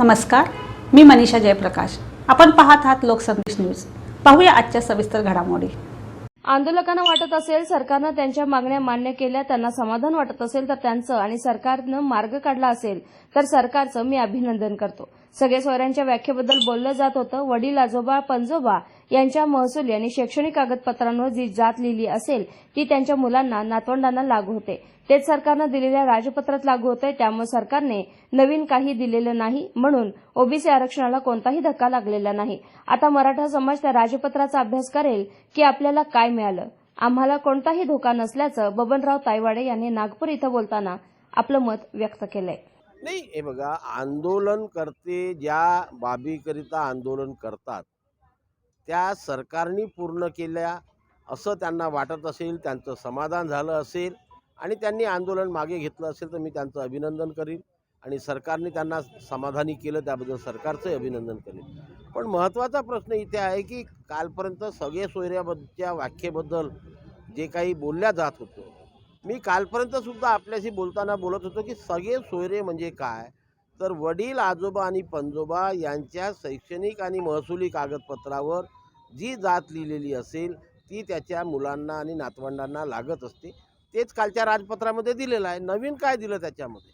नमस्कार, मी मनीषा जयप्रकाश। आपण पाहत आहात लोकसंदेश न्यूज। पाहूया आजच्या सविस्तर घडामोडी। आंदोलकांना वाटत असेल सरकारनं त्यांच्या मागण्या मान्य केल्या, त्यांना समाधान वाटत असेल तर त्यांचं आणि सरकारनं मार्ग काढला असेल तर सरकारचं मी अभिनंदन करतो। सगळे सोयऱ्यांच्या व्याख्येबद्दल बोललं जात होतं। वडील आजोबा पंजोबा यांच्या महसुली आणि शैक्षणिक कागदपत्रांवर जी जात लिहिली असेल ती त्यांच्या मुलांना नातवंडांना लागू होते, तेच सरकारनं दिलेल्या राजपत्रात लागू होते। त्यामुळे सरकारने नवीन काही दिलेलं नाही, म्हणून ओबीसी आरक्षणाला कोणताही धक्का लागलेला नाही। आता मराठा समाज त्या राजपत्राचा अभ्यास करेल की आपल्याला काय मिळालं। आम्हाला कोणताही धोका नसल्याचं बबनराव तायवाडे यांनी नागपूर इथं बोलताना आपलं मत व्यक्त केलंय। नाही, हे बघा, आंदोलनकर्ते ज्या बाबीकरिता आंदोलन करतात त्या सरकारने पूर्ण केल्या असं त्यांना वाटत असेल, त्यांचं समाधान झालं असेल आणि त्यांनी आंदोलन मागे घेतलं असेल तर मी त्यांचं अभिनंदन करीन आणि सरकारने त्यांना समाधानी केलं त्याबद्दल सरकारचं अभिनंदन करेन। पण महत्त्वाचा प्रश्न इथे आहे की कालपर्यंत सगळे सोयऱ्याबद्दलच्या व्याख्येबद्दल जे काही बोलल्या जात होतं, मी कालपर्यंत सुद्धा आपल्याशी बोलताना बोलत होतो की सगळे सोयरे म्हणजे काय, तर वडील आजोबा आणि पंजोबा यांच्या शैक्षणिक आणि महसुली कागदपत्रावर जी जात लिहिलेली असेल ती त्याच्या मुलांना आणि नातवंडांना लागत असते। तेच कालच्या राजपत्रामध्ये दिलेलं आहे। नवीन काय दिलं त्याच्यामध्ये?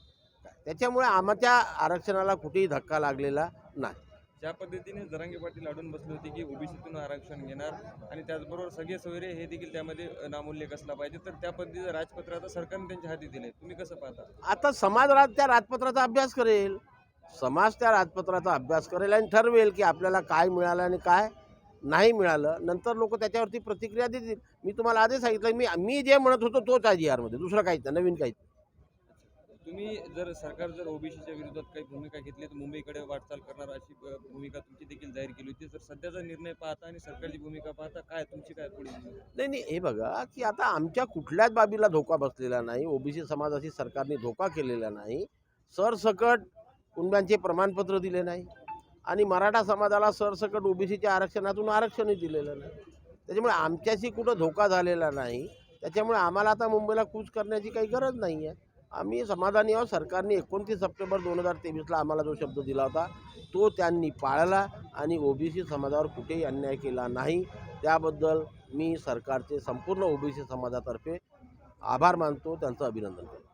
त्याच्यामुळे आमच्या आरक्षणाला कुठेही धक्का लागलेला नाही। ज्या पद्धतीने जरांगे पाटील अडून बसले होते की ओबीसीतून आरक्षण घेणार आणि त्याचबरोबर सगळे सोयरे हे देखील त्यामध्ये नामोल्लेख असला पाहिजे, तर त्या पद्धतीचं राजपत्र आता सरकारने त्यांच्या हाती दिले, तुम्ही कसं पाहता? आता समाज त्या राजपत्राचा अभ्यास करेल, समाज त्या राजपत्राचा अभ्यास करेल आणि ठरवेल की आपल्याला काय मिळालं आणि काय नाही मिळालं। नंतर लोक त्याच्यावरती प्रतिक्रिया देतील। मी तुम्हाला आधी सांगितलं, मी जे म्हणत होतो तोच आहे जी आरमध्ये, दुसरं काहीच नाही, नवीन काहीच नाही। तुम्ही जर सरकार जर ओबीसीच्या विरोधात काही भूमिका घेतली तर मुंबईकडे वाटचाल करणार अशी भूमिका तुमची देखील जाहीर केली होती, तर सध्याचा निर्णय पाहता आणि सरकारची भूमिका पाहता काय तुमची काय पुढे? नाही, हे बघा की आता आमच्या कुठल्याच बाबीला धोका बसलेला नाही। ओबीसी समाजाशी सरकारने धोका केलेला नाही। सरसकट कुणब्यांचे प्रमाणपत्र दिले नाही आणि मराठा समाजाला सरसकट ओबीसीच्या आरक्षणातून आरक्षणही दिलेलं नाही। त्याच्यामुळे आमच्याशी कुठं धोका झालेला नाही। त्याच्यामुळे आम्हाला आता मुंबईला कूच करण्याची काही गरज नाही आहे। आम्ही समाधानी आहोत। सरकारने 29 सप्टेंबर 2023ला आम्हाला जो शब्द दिला होता तो त्यांनी पाळला आणि ओबीसी समाजावर कुठेही अन्याय केला नाही। त्याबद्दल मी सरकारचे संपूर्ण ओबीसी समाजातर्फे आभार मानतो, त्यांचं अभिनंदन करतो।